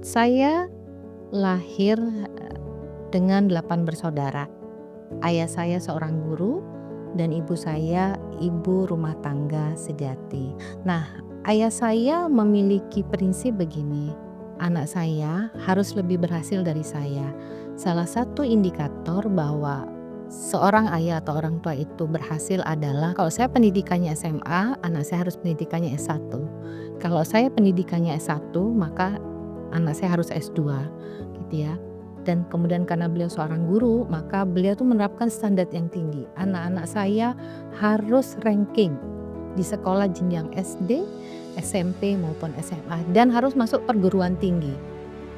Saya lahir dengan 8 bersaudara. Ayah saya seorang guru dan ibu saya ibu rumah tangga sejati. Nah, ayah saya memiliki prinsip begini, anak saya harus lebih berhasil dari saya. Salah satu indikator bahwa seorang ayah atau orang tua itu berhasil adalah kalau saya pendidikannya SMA, anak saya harus pendidikannya S1. Kalau saya pendidikannya S1, maka anak saya harus S2 gitu ya. Dan kemudian karena beliau seorang guru, maka beliau tuh menerapkan standar yang tinggi. Anak-anak saya harus ranking di sekolah jenjang SD, SMP maupun SMA dan harus masuk perguruan tinggi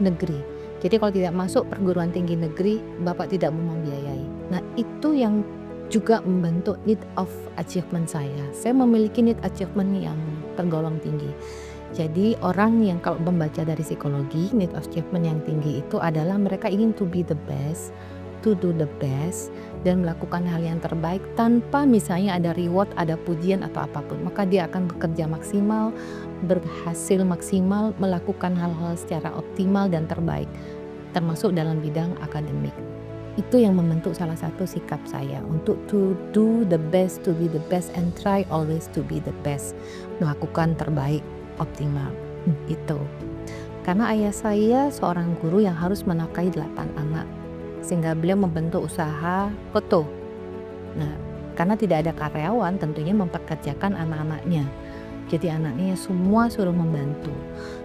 negeri. Jadi kalau tidak masuk perguruan tinggi negeri, Bapak tidak mau membiayai. Nah, itu yang juga membentuk need of achievement saya. Saya memiliki need achievement yang tergolong tinggi. Jadi orang yang kalau membaca dari psikologi, need of achievement yang tinggi itu adalah mereka ingin to be the best, to do the best, dan melakukan hal yang terbaik tanpa misalnya ada reward, ada pujian atau apapun. Maka dia akan bekerja maksimal, berhasil maksimal, melakukan hal-hal secara optimal dan terbaik, termasuk dalam bidang akademik. Itu yang membentuk salah satu sikap saya untuk to do the best, to be the best, and try always to be the best, melakukan terbaik, optimal. Itu karena ayah saya seorang guru yang harus menafkahi 8 anak, sehingga beliau membentuk usaha foto. Nah, karena tidak ada karyawan, tentunya mempekerjakan anak-anaknya. Jadi anaknya semua suruh membantu,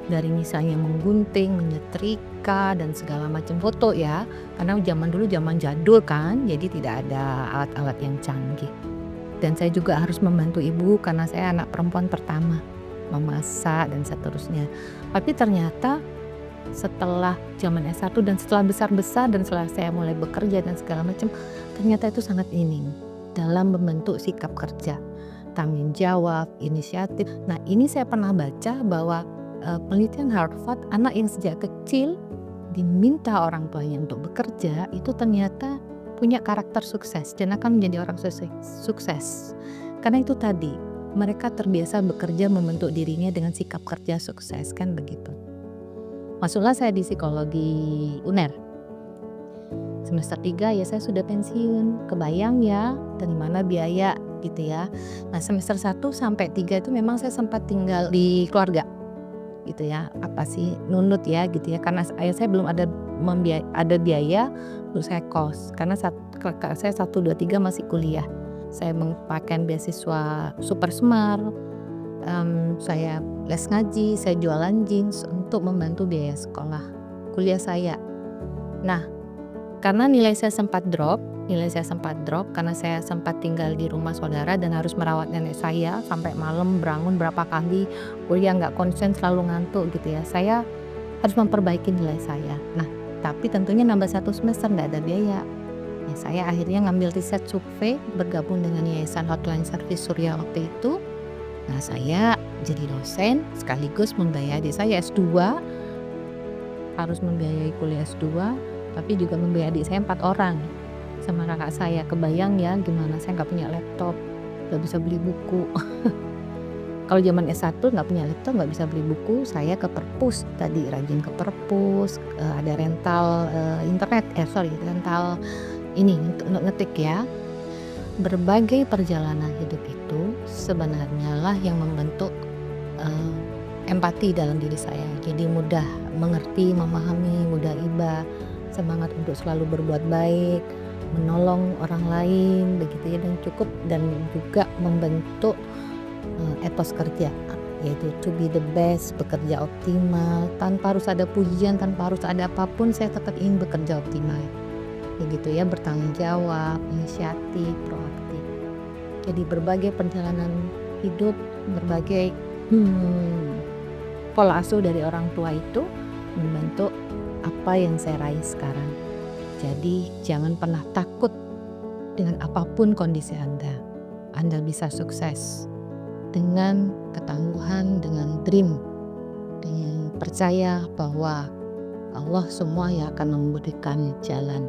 dari misalnya menggunting, menyetrika, dan segala macam foto ya. Karena zaman dulu zaman jadul kan, jadi tidak ada alat-alat yang canggih. Dan saya juga harus membantu ibu karena saya anak perempuan pertama, memasak dan seterusnya. Tapi ternyata setelah zaman S1 dan setelah besar-besar dan setelah saya mulai bekerja dan segala macam, ternyata itu sangat minim dalam membentuk sikap kerja, tanggung jawab, inisiatif. Nah, ini saya pernah baca bahwa penelitian Harvard, anak yang sejak kecil diminta orang tuanya untuk bekerja itu ternyata punya karakter sukses dan akan menjadi orang sukses. Karena itu tadi, mereka terbiasa bekerja membentuk dirinya dengan sikap kerja sukses, kan begitu. Masuklah saya di psikologi UNER. Semester 3 ya saya sudah pensiun. Kebayang ya dari mana biaya gitu ya. Nah, semester 1 sampai 3 itu memang saya sempat tinggal di keluarga gitu ya. Apa sih nunut ya gitu ya, karena ayah saya belum ada biaya untuk saya kos. Karena kakak saya 1, 2, 3 masih kuliah. Saya memakai beasiswa super smart, saya les ngaji, saya jualan jeans untuk membantu biaya sekolah kuliah saya. Nah, karena nilai saya sempat drop karena saya sempat tinggal di rumah saudara dan harus merawat nenek saya sampai malam, bangun berapa kali, kuliah nggak konsen, selalu ngantuk gitu ya. Saya harus memperbaiki nilai saya. Nah, tapi tentunya nambah 1 semester nggak ada biaya. Ya, saya akhirnya ngambil riset survei, bergabung dengan Yayasan Hotline Service Surya waktu itu. Nah, saya jadi dosen sekaligus membiayai adik saya S2, harus membiayai kuliah S2, tapi juga membiayai adik saya 4 orang sama kakak saya. Kebayang ya gimana, saya nggak punya laptop, nggak bisa beli buku. Kalau zaman S1 nggak punya laptop, nggak bisa beli buku, saya ke perpus tadi, rajin ke perpus, ada rental rental ini untuk ngetik ya. Berbagai perjalanan hidup itu sebenarnya lah yang membentuk empati dalam diri saya. Jadi mudah mengerti, memahami, mudah iba, semangat untuk selalu berbuat baik, menolong orang lain begitu ya, dan juga membentuk etos kerja, yaitu to be the best, bekerja optimal, tanpa harus ada pujian, tanpa harus ada apapun, saya tetap ingin bekerja optimal. Begitu ya, bertanggung jawab, inisiatif, proaktif. Jadi berbagai perjalanan hidup, berbagai pola asuh dari orang tua itu membentuk apa yang saya raih sekarang. Jadi jangan pernah takut dengan apapun kondisi Anda. Anda bisa sukses dengan ketangguhan, dengan dream, dengan percaya bahwa Allah semua yang akan memberikan jalan.